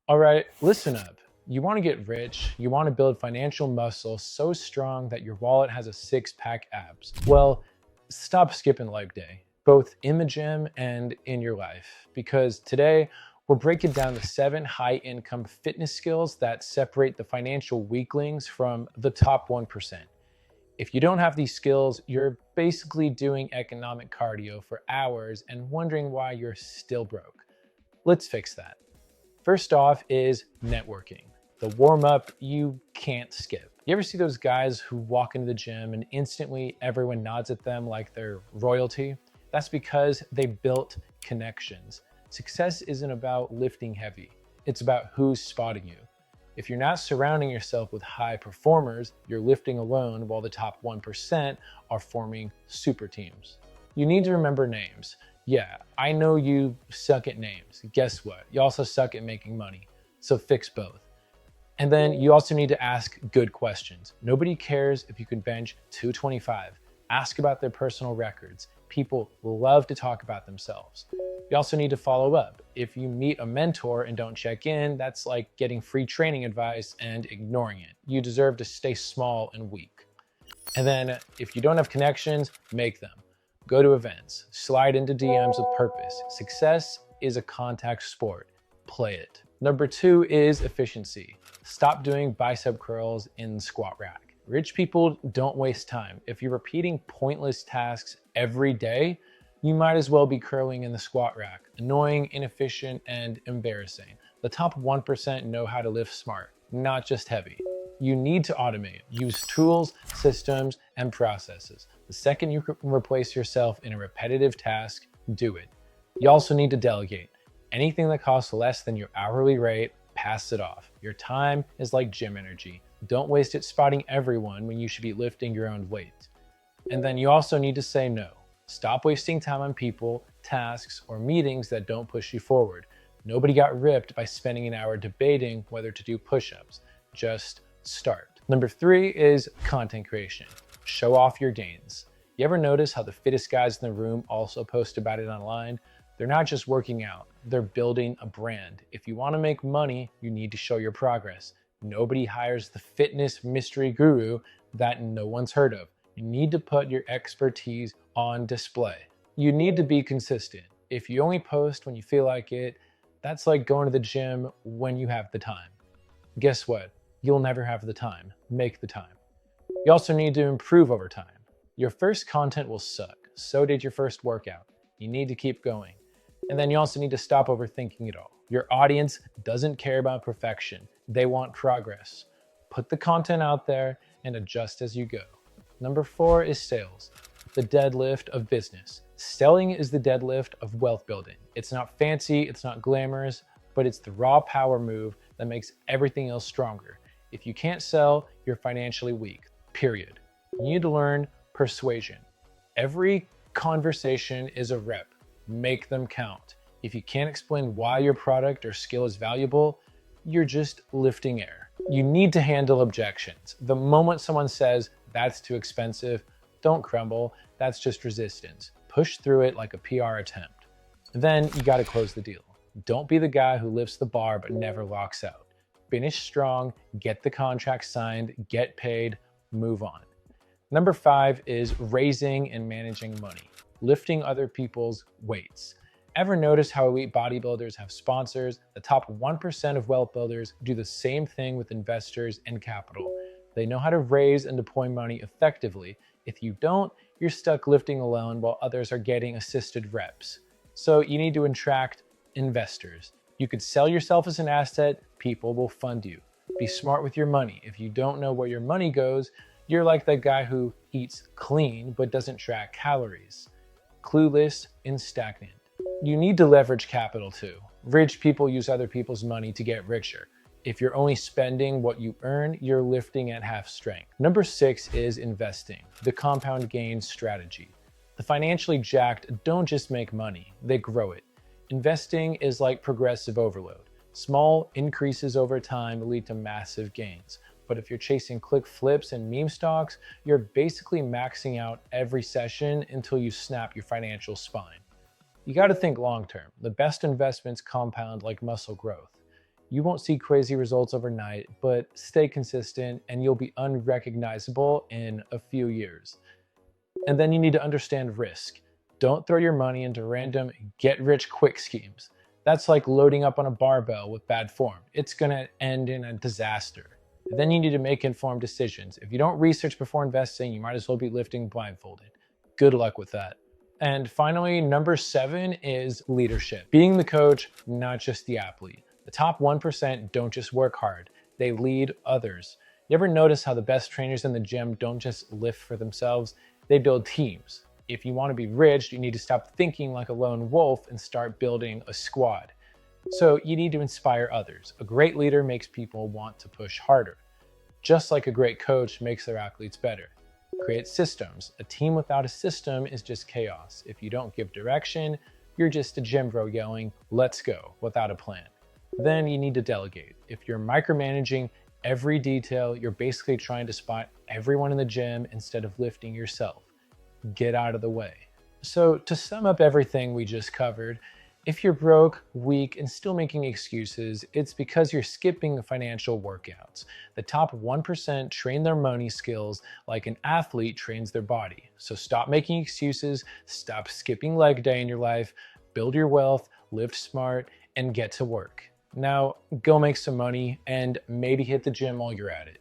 All right, listen up. You want to get rich, you want to build financial muscle so strong that your wallet has a six-pack abs. Well, stop skipping leg day, both in the gym and in your life, because today we're breaking down the 7 high-income fitness skills that separate the financial weaklings from the top 1%. If you don't have these skills, you're basically doing economic cardio for hours and wondering why you're still broke. Let's fix that. First off is networking, the warm up you can't skip. You ever see those guys who walk into the gym and instantly everyone nods at them like they're royalty? That's because they built connections. Success isn't about lifting heavy, it's about who's spotting you. If you're not surrounding yourself with high performers, you're lifting alone while the top 1% are forming super teams. You need to remember names. Yeah, I know you suck at names. Guess what? You also suck at making money. So fix both. And then you also need to ask good questions. Nobody cares if you can bench 225. Ask about their personal records. People love to talk about themselves. You also need to follow up. If you meet a mentor and don't check in, that's like getting free training advice and ignoring it. You deserve to stay small and weak. And then if you don't have connections, make them. Go to events, slide into DMs with purpose. Success is a contact sport. Play it. Number 2 is efficiency. Stop doing bicep curls in the squat rack. Rich people don't waste time. If you're repeating pointless tasks every day, you might as well be curling in the squat rack. Annoying, inefficient, and embarrassing. The top 1% know how to lift smart, not just heavy. You need to automate. Use tools, systems, and processes. The second you can replace yourself in a repetitive task, do it. You also need to delegate. Anything that costs less than your hourly rate, pass it off. Your time is like gym energy. Don't waste it spotting everyone when you should be lifting your own weight. And then you also need to say no. Stop wasting time on people, tasks, or meetings that don't push you forward. Nobody got ripped by spending an hour debating whether to do push-ups. Just start. Number 3 is content creation. Show off your gains. You ever notice how the fittest guys in the room also post about it online? They're not just working out, they're building a brand. If you want to make money, you need to show your progress. Nobody hires the fitness mystery guru that no one's heard of. You need to put your expertise on display. You need to be consistent. If you only post when you feel like it, that's like going to the gym when you have the time. Guess what? You'll never have the time. Make the time. You also need to improve over time. Your first content will suck. So did your first workout. You need to keep going. And then you also need to stop overthinking it all. Your audience doesn't care about perfection. They want progress. Put the content out there and adjust as you go. Number 4 is sales, the deadlift of business. Selling is the deadlift of wealth building. It's not fancy, it's not glamorous, but it's the raw power move that makes everything else stronger. If you can't sell, you're financially weak, period. You need to learn persuasion. Every conversation is a rep. Make them count. If you can't explain why your product or skill is valuable, you're just lifting air. You need to handle objections. The moment someone says, that's too expensive, don't crumble. That's just resistance. Push through it like a PR attempt. Then you gotta close the deal. Don't be the guy who lifts the bar but never locks out. Finish strong, get the contract signed, get paid, move on. Number 5 is raising and managing money, lifting other people's weights. Ever notice how elite bodybuilders have sponsors? The top 1% of wealth builders do the same thing with investors and capital. They know how to raise and deploy money effectively. If you don't, you're stuck lifting alone while others are getting assisted reps. So you need to attract investors. You could sell yourself as an asset, people will fund you. Be smart with your money. If you don't know where your money goes, you're like that guy who eats clean but doesn't track calories. Clueless and stagnant. You need to leverage capital too. Rich people use other people's money to get richer. If you're only spending what you earn, you're lifting at half strength. Number 6 is investing, the compound gain strategy. The financially jacked don't just make money, they grow it. Investing is like progressive overload. Small increases over time lead to massive gains. But if you're chasing click flips and meme stocks, you're basically maxing out every session until you snap your financial spine. You got to think long term. The best investments compound like muscle growth. You won't see crazy results overnight, but stay consistent and you'll be unrecognizable in a few years. And then you need to understand risk. Don't throw your money into random get rich quick schemes. That's like loading up on a barbell with bad form. It's gonna end in a disaster. Then you need to make informed decisions. If you don't research before investing, you might as well be lifting blindfolded. Good luck with that. And finally, number 7 is leadership. Being the coach, not just the athlete. The top 1% don't just work hard, they lead others. You ever notice how the best trainers in the gym don't just lift for themselves? They build teams. If you want to be rich, you need to stop thinking like a lone wolf and start building a squad. So you need to inspire others. A great leader makes people want to push harder, just like a great coach makes their athletes better. Create systems. A team without a system is just chaos. If you don't give direction, you're just a gym bro yelling, "Let's go," without a plan. Then you need to delegate. If you're micromanaging every detail, you're basically trying to spot everyone in the gym instead of lifting yourself. Get out of the way. So to sum up everything we just covered, if you're broke, weak, and still making excuses, it's because you're skipping the financial workouts. The top 1% train their money skills like an athlete trains their body. So stop making excuses, stop skipping leg day in your life, build your wealth, live smart, and get to work. Now, go make some money and maybe hit the gym while you're at it.